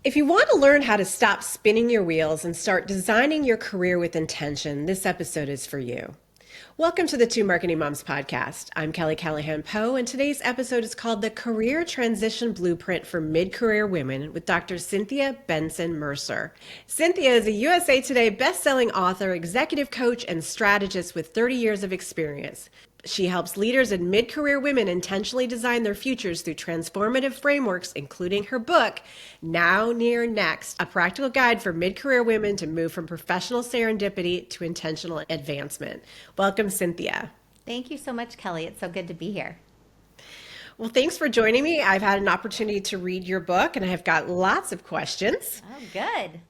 If you want to learn how to stop spinning your wheels and start designing your career with intention, this episode is for you. Welcome to the Two Marketing Moms podcast. I'm Kelly Callahan Poe, and today's episode is called The Career Transition Blueprint for Mid-Career Women with Dr. Cynthia Bentzen-Mercer. Cynthia is a USA Today best-selling author, executive coach, and strategist with 30 years of experience. She helps leaders and mid-career women intentionally design their futures through transformative frameworks, including her book, Now, Near, Next, a practical guide for mid-career women to move from professional serendipity to intentional advancement. Welcome, Cynthia. Thank you so much, Kelly. It's so good to be here. Well, thanks for joining me. I've had an opportunity to read your book, and I have got lots of questions. Oh, good.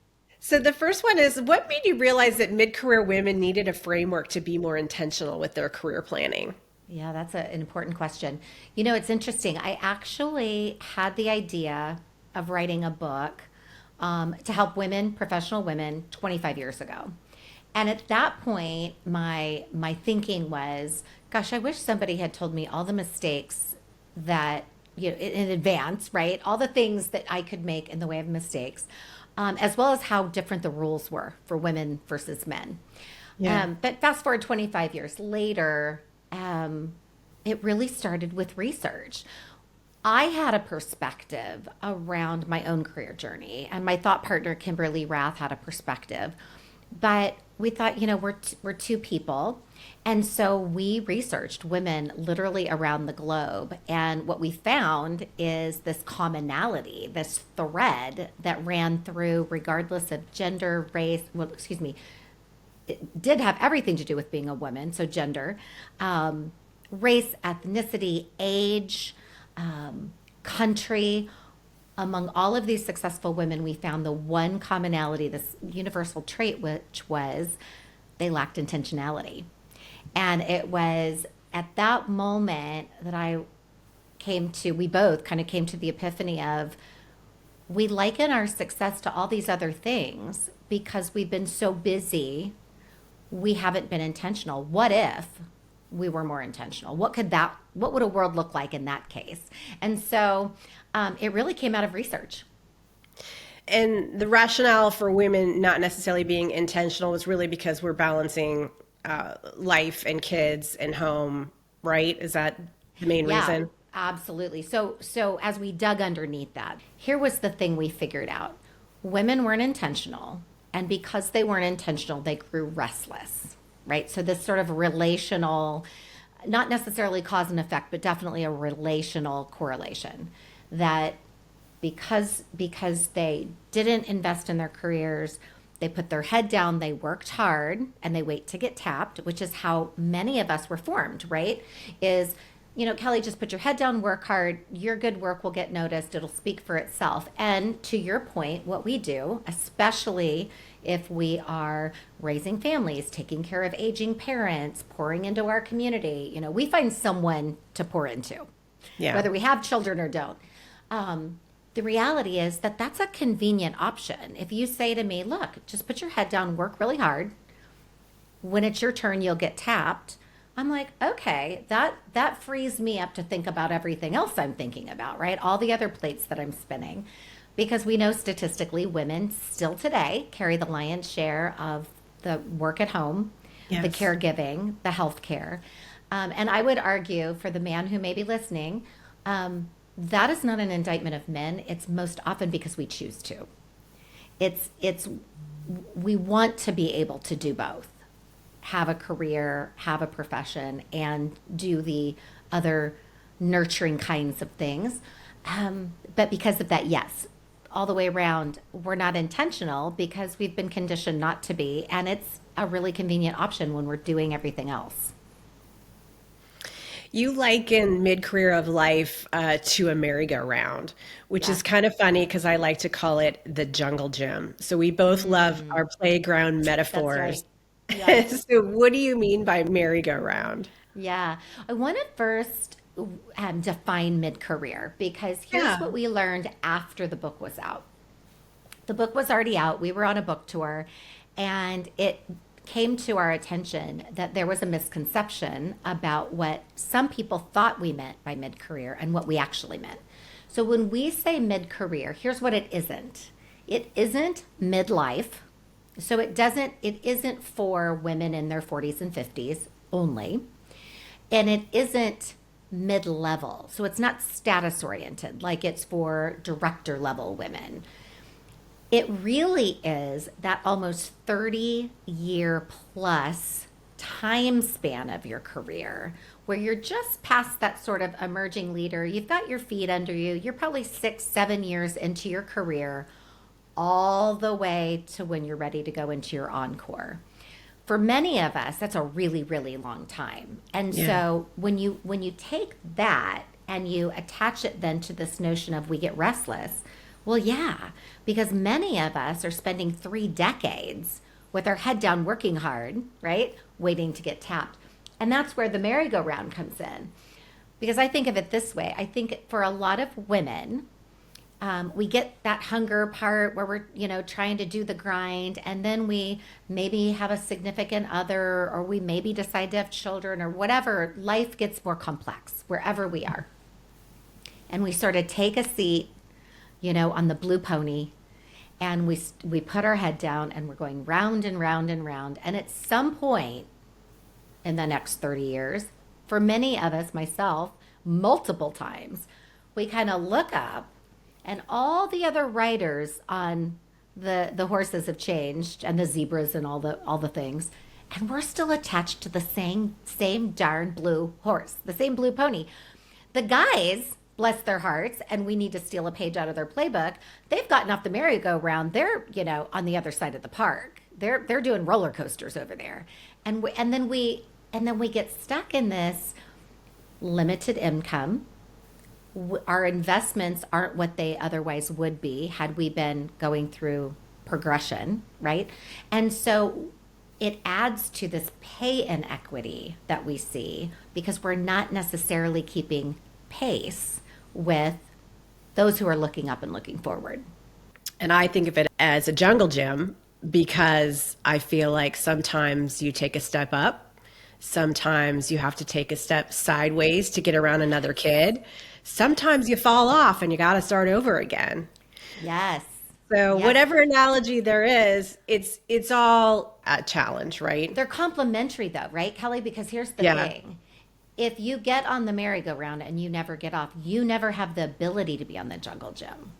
So the first one is, what made you realize that mid-career women needed a framework to be more intentional with their career planning? Yeah, that's an important question. You know, it's interesting. I actually had the idea of writing a book to help women, professional women, 25 years ago. And at that point, my thinking was, gosh, I wish somebody had told me all the mistakes that, in advance, right? All the things that I could make in the way of mistakes, as well as how different the rules were for women versus men. Yeah. But fast forward 25 years later, it really started with research. I had a perspective around my own career journey, and my thought partner, Kimberly Rath, had a perspective. But we thought, we're two people. And so we researched women literally around the globe. And what we found is this commonality, this thread that ran through, regardless of gender, race, it did have everything to do with being a woman, so gender, race, ethnicity, age, country. Among all of these successful women, we found the one commonality, this universal trait, which was they lacked intentionality. And it was at that moment that we both kind of came to the epiphany of, we liken our success to all these other things because we've been so busy, we haven't been intentional. What if we were more intentional? What would a world look like in that case? And so it really came out of research. And the rationale for women not necessarily being intentional was really because we're balancing life and kids and home, right? Is that the main reason? Absolutely. So as we dug underneath that, here was the thing we figured out. Women weren't intentional, and because they weren't intentional, they grew restless, right? So this sort of relational, not necessarily cause and effect, but definitely a relational correlation that because they didn't invest in their careers, they put their head down, they worked hard, and they wait to get tapped, which is how many of us were formed, right? Kelly, just put your head down, work hard, your good work will get noticed, it'll speak for itself. And to your point, what we do, especially if we are raising families, taking care of aging parents, pouring into our community, we find someone to pour into, whether we have children or don't. The reality is that that's a convenient option. If you say to me, look, just put your head down, work really hard. When it's your turn, you'll get tapped. I'm like, okay, that frees me up to think about everything else I'm thinking about, right? All the other plates that I'm spinning. Because we know statistically women still today carry the lion's share of the work at home, the caregiving, the health care. And I would argue for the man who may be listening, that is not an indictment of men. It's most often because we choose to. We want to be able to do both, have a career, have a profession, and do the other nurturing kinds of things. But because of that, yes, all the way around, we're not intentional because we've been conditioned not to be. And it's a really convenient option when we're doing everything else. You liken mid-career of life to a merry-go-round, which is kind of funny because I like to call it the jungle gym. So we both love our playground metaphors. That's right. Yeah. So what do you mean by merry-go-round? Yeah. I want to first define mid-career because here's what we learned after the book was out. The book was already out. We were on a book tour, and it came to our attention that there was a misconception about what some people thought we meant by mid-career and what we actually meant. So when we say mid-career, here's what it isn't. it isn't midlife. So it isn't for women in their 40s and 50s only. And it isn't mid-level. So it's not status oriented like it's for director level women. It really is that almost 30-year plus time span of your career where you're just past that sort of emerging leader. You've got your feet under you. You're probably 6-7 years into your career, all the way to when you're ready to go into your encore. For many of us, that's a really, really long time. And so when you take that and you attach it then to this notion of we get restless, well, yeah, because many of us are spending 3 decades with our head down working hard, right? Waiting to get tapped. And that's where the merry-go-round comes in. Because I think of it this way. I think for a lot of women, we get that hunger part where we're, trying to do the grind. And then we maybe have a significant other, or we maybe decide to have children or whatever. Life gets more complex wherever we are. And we sort of take a seat, on the blue pony, and we put our head down and we're going round and round and round. And at some point in the next 30 years, for many of us, myself, multiple times, we kind of look up and all the other riders on the horses have changed, and the zebras and all the things. And we're still attached to the same darn blue horse, the same blue pony. The guys, bless their hearts, and we need to steal a page out of their playbook, they've gotten off the merry-go-round. They're, on the other side of the park. They're doing roller coasters over there. And then we get stuck in this limited income. Our investments aren't what they otherwise would be had we been going through progression, right? And so it adds to this pay inequity that we see because we're not necessarily keeping pace with those who are looking up and looking forward. And I think of it as a jungle gym because I feel like sometimes you take a step up, sometimes you have to take a step sideways to get around another kid. Sometimes you fall off and you got to start over again. Yes. So whatever analogy there is, it's all a challenge, right? They're complementary though, right, Kelly? Because here's the thing. If you get on the merry-go-round and you never get off, you never have the ability to be on the jungle gym.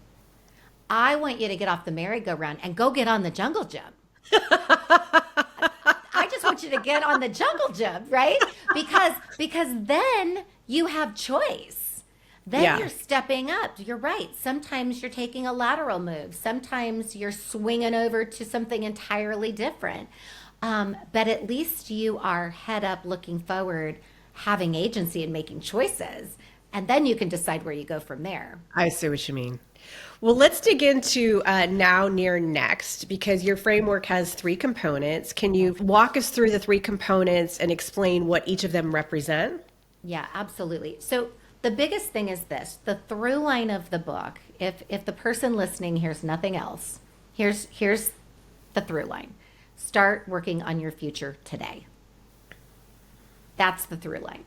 I want you to get off the merry-go-round and go get on the jungle gym. I just want you to get on the jungle gym, right? Because then you have choice. Then you're stepping up. You're right. Sometimes you're taking a lateral move. Sometimes you're swinging over to something entirely different. But at least you are head up, looking forward, having agency and making choices. And then you can decide where you go from there. I see what you mean. Well, let's dig into now, near, next, because your framework has 3 components. Can you walk us through the 3 components and explain what each of them represent? Yeah, absolutely. So the biggest thing is this, the through line of the book, if the person listening hears nothing else, here's the through line. Start working on your future today. That's the through line.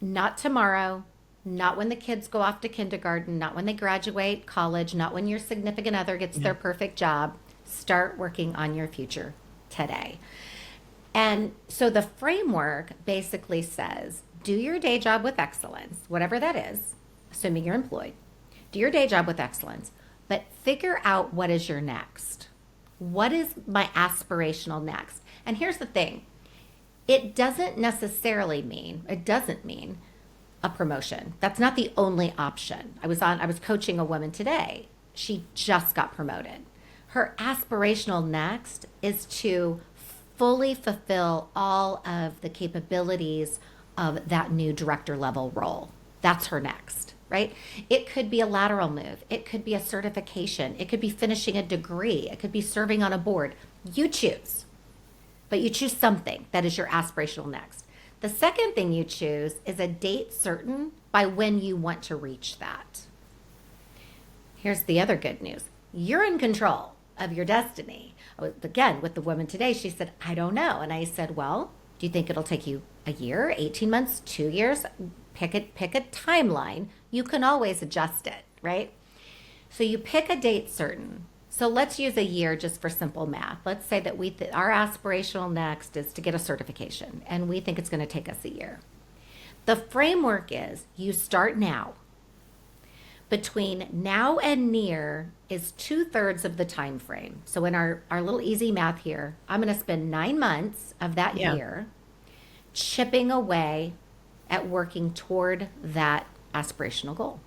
Not tomorrow, not when the kids go off to kindergarten, not when they graduate college, not when your significant other gets their perfect job. Start working on your future today. And so the framework basically says, do your day job with excellence, whatever that is, assuming you're employed. Do your day job with excellence, but figure out what is your next. What is my aspirational next? And here's the thing. It doesn't mean a promotion. That's not the only option. I was coaching a woman today. She just got promoted. Her aspirational next is to fully fulfill all of the capabilities of that new director level role. That's her next, right? It could be a lateral move. It could be a certification. It could be finishing a degree. It could be serving on a board. You choose. But you choose something that is your aspirational next. The second thing you choose is a date certain by when you want to reach that. Here's the other good news. You're in control of your destiny. Again, with the woman today, she said, I don't know. And I said, well, do you think it'll take you a year, 18 months, 2 years? Pick a timeline. You can always adjust it, right? So you pick a date certain. So let's use a year just for simple math. Let's say that our aspirational next is to get a certification, and we think it's going to take us a year. The framework is you start now. Between now and near is 2/3 of the time frame. So in our little easy math here, I'm going to spend 9 months of that year chipping away at working toward that aspirational goal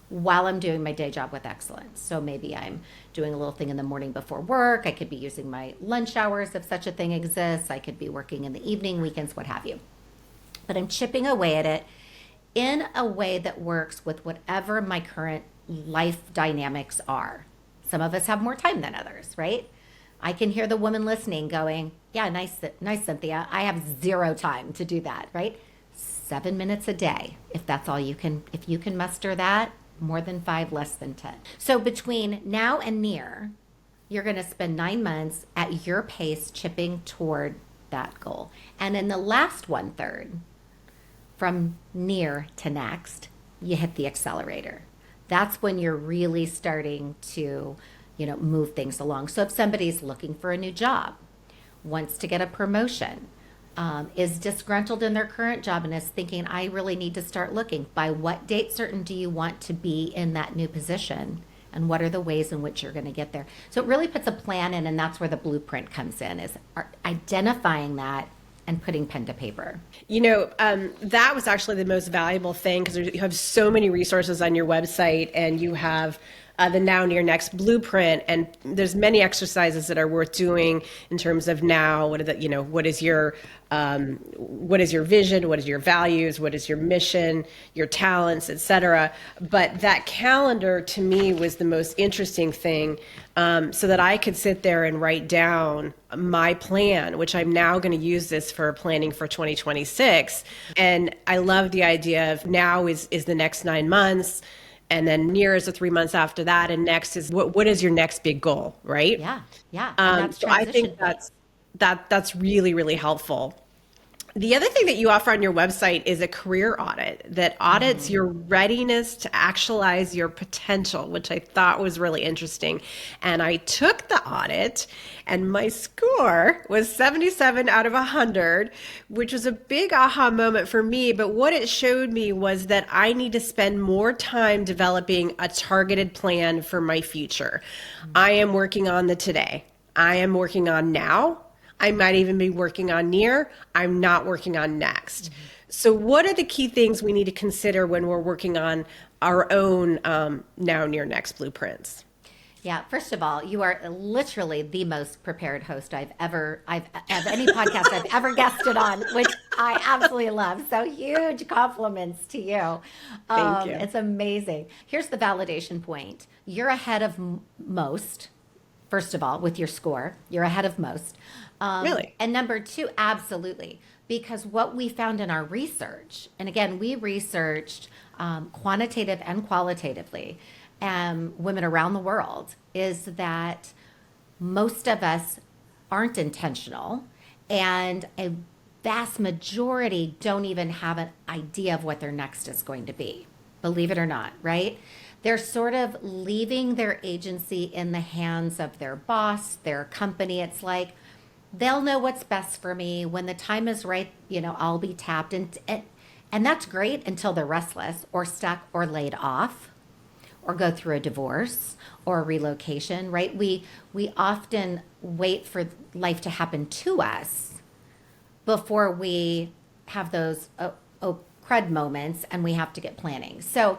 while I'm doing my day job with excellence. So maybe I'm doing a little thing in the morning before work. I could be using my lunch hours if such a thing exists. I could be working in the evening, weekends, what have you. But I'm chipping away at it in a way that works with whatever my current life dynamics are. Some of us have more time than others, right? I can hear the woman listening going, yeah, nice, Cynthia. I have 0 time to do that, right? 7 minutes a day, if that's all you can, if you can muster that, more than 5, less than 10. So between now and near, you're going to spend 9 months at your pace chipping toward that goal. And in the last 1/3, from near to next, you hit the accelerator. That's when you're really starting to, move things along. So if somebody's looking for a new job, wants to get a promotion, is disgruntled in their current job and is thinking, I really need to start looking. By what date certain do you want to be in that new position? And what are the ways in which you're going to get there? So it really puts a plan in, and that's where the blueprint comes in, is identifying that and putting pen to paper. That was actually the most valuable thing, because you have so many resources on your website, and you have the Now Near Next blueprint, and there's many exercises that are worth doing in terms of now. What is your vision? What is your values? What is your mission? Your talents, etc. But that calendar to me was the most interesting thing, so that I could sit there and write down my plan, which I'm now going to use this for planning for 2026. And I love the idea of now is the next 9 months. And then near is the 3 months after that, and next is what is your next big goal, right? Yeah. And that's so I think that's really, really helpful. The other thing that you offer on your website is a career audit that audits your readiness to actualize your potential, which I thought was really interesting. And I took the audit, and my score was 77 out of 100, which was a big aha moment for me. But what it showed me was that I need to spend more time developing a targeted plan for my future. I am working on the today. I am working on now. I might even be working on near. I'm not working on next. So what are the key things we need to consider when we're working on our own now, near, next blueprints? Yeah, first of all, you are literally the most prepared host I've of any podcast I've ever guested on, which I absolutely love. So huge compliments to you. Thank you. It's amazing. Here's the validation point. You're ahead of most. First of all, with your score, you're ahead of most. Really? And number 2, absolutely. Because what we found in our research, and again, we researched quantitative and qualitatively, women around the world, is that most of us aren't intentional, and a vast majority don't even have an idea of what their next is going to be. Believe it or not, right? They're sort of leaving their agency in the hands of their boss, their company. It's like, they'll know what's best for me. When the time is right, I'll be tapped. And that's great until they're restless or stuck or laid off or go through a divorce or a relocation, right? We often wait for life to happen to us before we have those crud moments, and we have to get planning. So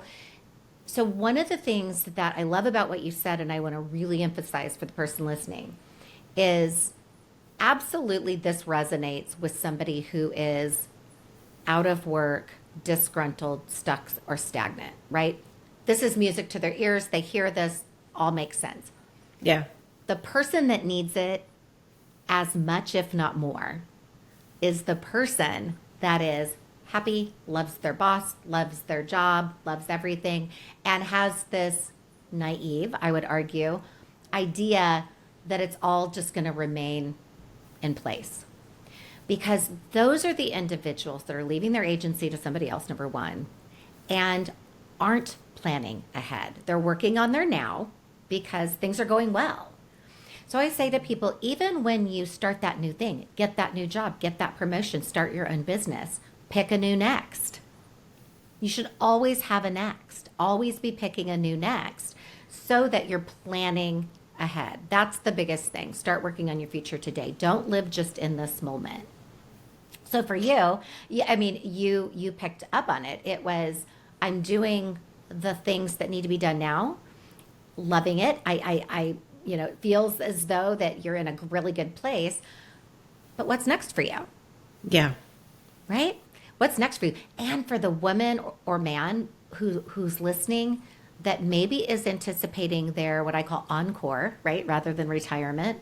one of the things that I love about what you said, and I want to really emphasize for the person listening, is absolutely this resonates with somebody who is out of work, disgruntled, stuck, or stagnant, right? This is music to their ears. They hear this, all makes sense. Yeah. The person that needs it as much, if not more, is the person that is happy, loves their boss, loves their job, loves everything, and has this naive, I would argue, idea that it's all just going to remain in place. Because those are the individuals that are leaving their agency to somebody else, number one, and aren't planning ahead. They're working on their now because things are going well. So I say to people, even when you start that new thing, get that new job, get that promotion, start your own business, pick a new next. You should always have a next, always be picking a new next so that you're planning ahead. That's the biggest thing. Start working on your future today. Don't live just in this moment. So for you, you picked up on it. It was, I'm doing the things that need to be done now, loving it. It feels as though that you're in a really good place. But what's next for you? Yeah. Right? What's next for you? And for the woman or man who's listening that maybe is anticipating their what I call encore, right, rather than retirement,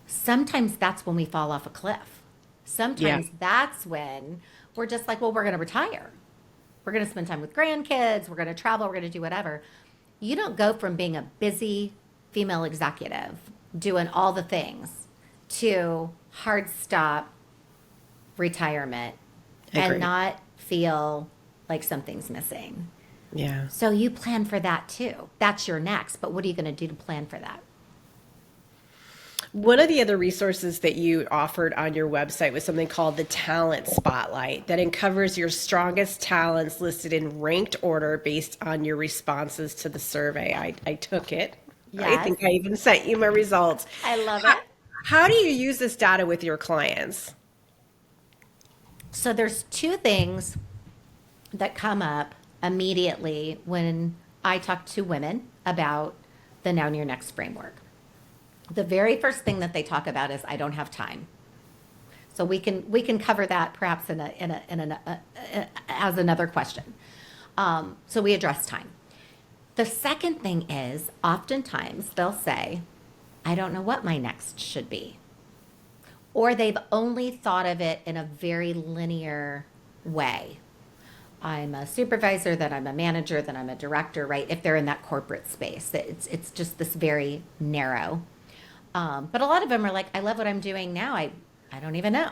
sometimes that's when we fall off a cliff. Sometimes that's when we're just like, well, we're going to retire. We're going to spend time with grandkids. We're going to travel. We're going to do whatever. You don't go from being a busy female executive doing all the things to hard stop retirement and not feel like something's missing. Yeah. So you plan for that too. That's your next. But what are you going to do to plan for that? One of the other resources that you offered on your website was something called the Talent Spotlight that uncovers your strongest talents listed in ranked order based on your responses to the survey. I took it. Yes. I think I even sent you my results. I love it. How do you use this data with your clients? So there's two things that come up immediately when I talk to women about the Now Near Next framework. The very first thing that they talk about is I don't have time. So we can cover that perhaps as another question. So we address time. The second thing is oftentimes they'll say, I don't know what my next should be. Or they've only thought of it in a very linear way. I'm a supervisor, then I'm a manager, then I'm a director, right? If they're in that corporate space, it's just this very narrow. But a lot of them are like, I love what I'm doing now. I don't even know.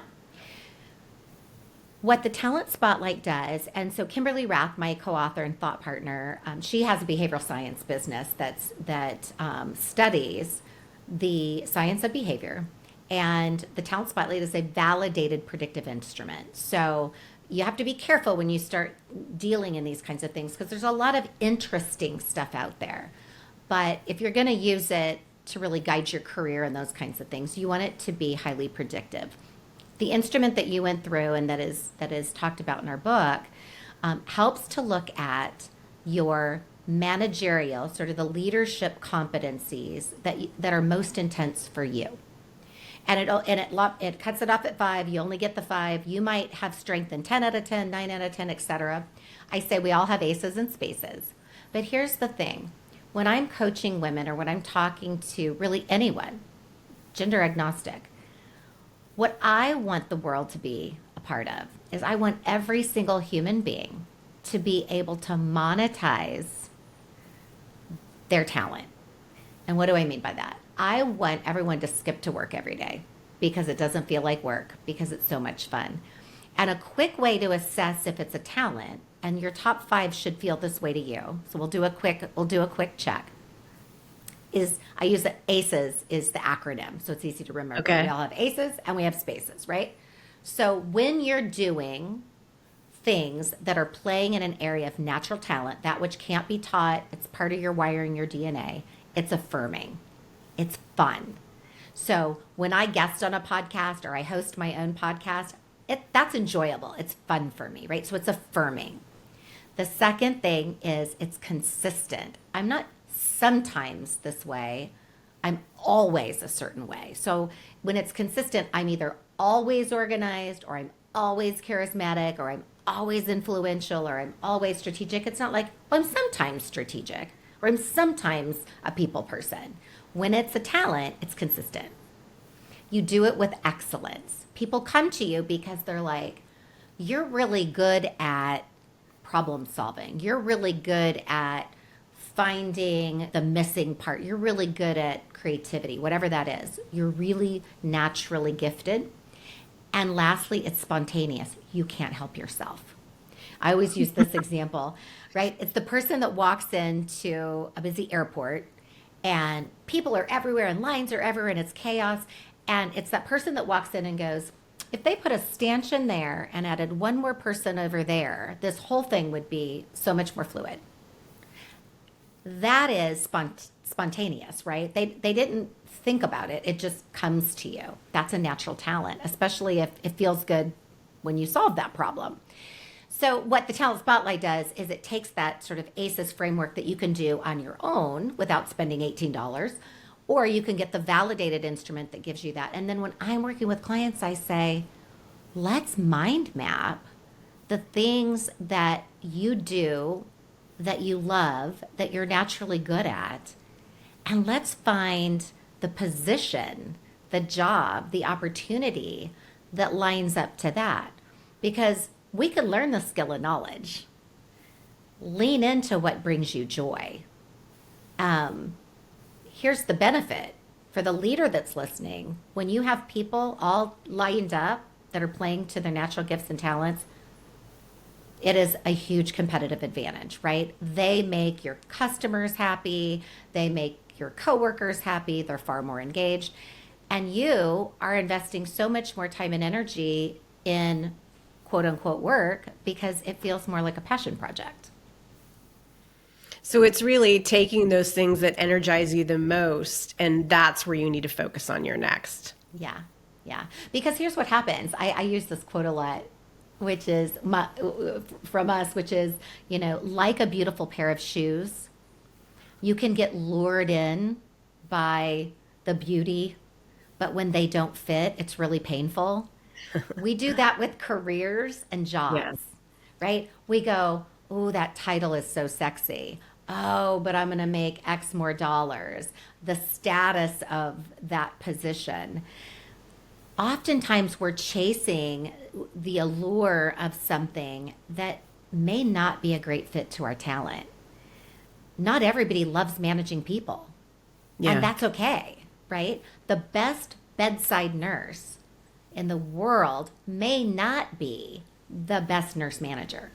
What the Talent Spotlight does, and so Kimberly Rath, my co-author and thought partner, she has a behavioral science business that studies the science of behavior. And the Talent Spotlight is a validated predictive instrument. So you have to be careful when you start dealing in these kinds of things because there's a lot of interesting stuff out there. But if you're going to use it to really guide your career and those kinds of things, you want it to be highly predictive. The instrument that you went through and that is talked about in our book helps to look at your managerial, sort of the leadership competencies that are most intense for you. And it cuts it off at 5. You only get the 5. You might have strength in 10 out of 10, 9 out of 10, etc. I say we all have aces and spaces. But here's the thing. When I'm coaching women or when I'm talking to really anyone, gender agnostic, what I want the world to be a part of is I want every single human being to be able to monetize their talent. And what do I mean by that? I want everyone to skip to work every day because it doesn't feel like work, because it's so much fun. And a quick way to assess if it's a talent, and your top 5 should feel this way to you. So we'll do a quick check. Is I use the ACEs is the acronym, so it's easy to remember. Okay. We all have ACEs and we have spaces, right? So when you're doing things that are playing in an area of natural talent, that which can't be taught, it's part of your wiring, your DNA, it's affirming. It's fun. So when I guest on a podcast or I host my own podcast, that's enjoyable. It's fun for me, right? So it's affirming. The second thing is it's consistent. I'm not sometimes this way. I'm always a certain way. So when it's consistent, I'm either always organized or I'm always charismatic or I'm always influential or I'm always strategic. It's not like, well, I'm sometimes strategic or I'm sometimes a people person. When it's a talent, it's consistent. You do it with excellence. People come to you because they're like, you're really good at problem solving. You're really good at finding the missing part. You're really good at creativity, whatever that is. You're really naturally gifted. And lastly, it's spontaneous. You can't help yourself. I always use this example, right? It's the person that walks into a busy airport and people are everywhere and lines are everywhere and it's chaos. And it's that person that walks in and goes, if they put a stanchion there and added one more person over there, this whole thing would be so much more fluid. That is spontaneous, right? They didn't think about it. It just comes to you. That's a natural talent, especially if it feels good when you solve that problem. So what the Talent Spotlight does is it takes that sort of ACEs framework that you can do on your own without spending $18, or you can get the validated instrument that gives you that. And then when I'm working with clients, I say, let's mind map the things that you do, that you love, that you're naturally good at, and let's find the position, the job, the opportunity that lines up to that. Because we can learn the skill and knowledge. Lean into what brings you joy. Here's the benefit for the leader that's listening. When you have people all lined up that are playing to their natural gifts and talents, it is a huge competitive advantage, right? They make your customers happy. They make your coworkers happy. They're far more engaged. And you are investing so much more time and energy in quote unquote work because it feels more like a passion project. So it's really taking those things that energize you the most, and that's where you need to focus on your next. Yeah. Yeah. Because here's what happens. I use this quote a lot, which is from us, which is, like a beautiful pair of shoes, you can get lured in by the beauty, but when they don't fit, it's really painful. We do that with careers and jobs, Yes. right? We go, oh, that title is so sexy. Oh, but I'm going to make X more dollars. The status of that position. Oftentimes we're chasing the allure of something that may not be a great fit to our talent. Not everybody loves managing people. Yeah. And that's okay, right? The best bedside nurse in the world may not be the best nurse manager.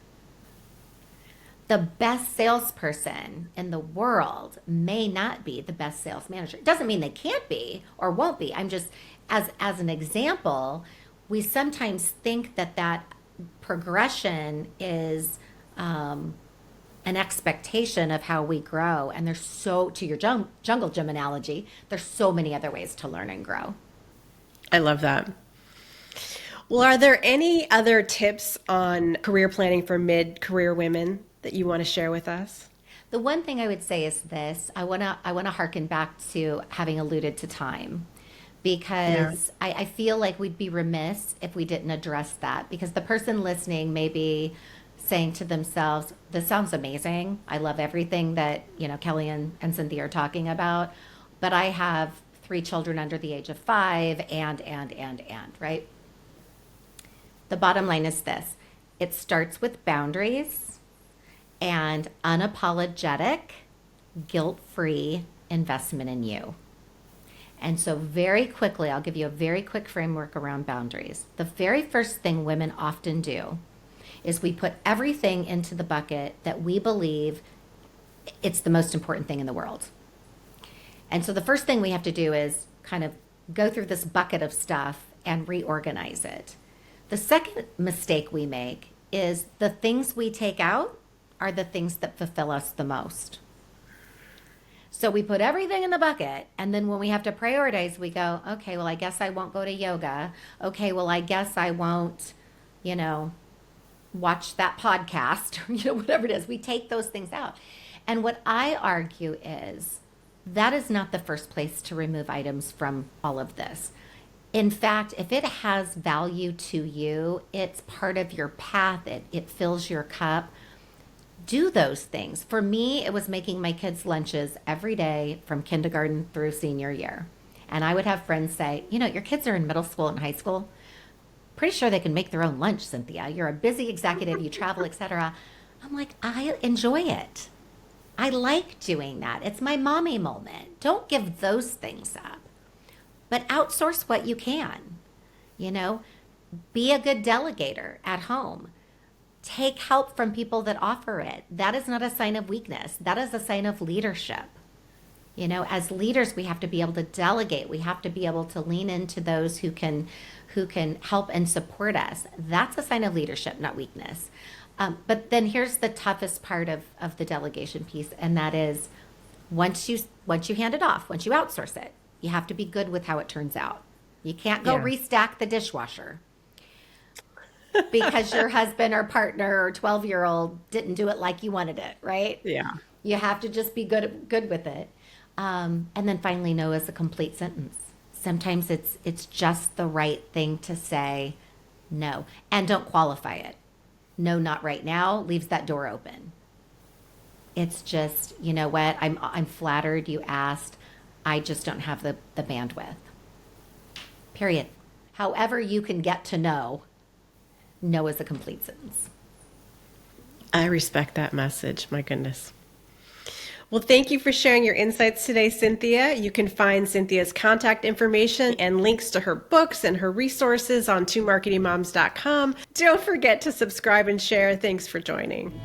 The best salesperson in the world may not be the best sales manager. It doesn't mean they can't be or won't be. I'm just, as an example, we sometimes think that progression is an expectation of how we grow. And there's to your jungle gym analogy, there's so many other ways to learn and grow. I love that. Well, are there any other tips on career planning for mid-career women that you want to share with us? The one thing I would say is this. I want to harken back to having alluded to time, because I feel like we'd be remiss if we didn't address that, because the person listening may be saying to themselves, this sounds amazing. I love everything that, Kelly and Cynthia are talking about, but I have 3 children under the age of 5 and, right? The bottom line is this. It starts with boundaries and unapologetic, guilt-free investment in you. And so very quickly, I'll give you a very quick framework around boundaries. The very first thing women often do is we put everything into the bucket that we believe it's the most important thing in the world. And so the first thing we have to do is kind of go through this bucket of stuff and reorganize it. The second mistake we make is the things we take out are the things that fulfill us the most. So we put everything in the bucket, and then when we have to prioritize, we go, okay, well, I guess I won't go to yoga. Okay, well, I guess I won't, watch that podcast, or, whatever it is. We take those things out. And what I argue is that is not the first place to remove items from all of this. In fact, if it has value to you, it's part of your path, it fills your cup, do those things. For me, it was making my kids' lunches every day from kindergarten through senior year. And I would have friends say, your kids are in middle school and high school. Pretty sure they can make their own lunch, Cynthia. You're a busy executive, you travel, etc. I'm like, I enjoy it. I like doing that. It's my mommy moment. Don't give those things up. But outsource what you can. Be a good delegator at home. Take help from people that offer it. That is not a sign of weakness. That is a sign of leadership. You know, as leaders, we have to be able to delegate. We have to be able to lean into those who can help and support us. That's a sign of leadership, not weakness. But then here's the toughest part of the delegation piece, and that is once you hand it off, once you outsource it, you have to be good with how it turns out. You can't go restack the dishwasher because your husband or partner or 12-year-old didn't do it like you wanted it, right? Yeah. You have to just be good with it. And then finally, no is a complete sentence. Sometimes it's just the right thing to say no, and don't qualify it. No, not right now, leaves that door open. It's just, you know what, I'm flattered you asked. I just don't have the bandwidth. Period. However you can get to no is a complete sentence. I respect that message. My goodness. Well, thank you for sharing your insights today, Cynthia. You can find Cynthia's contact information and links to her books and her resources on twomarketingmoms.com. Don't forget to subscribe and share. Thanks for joining.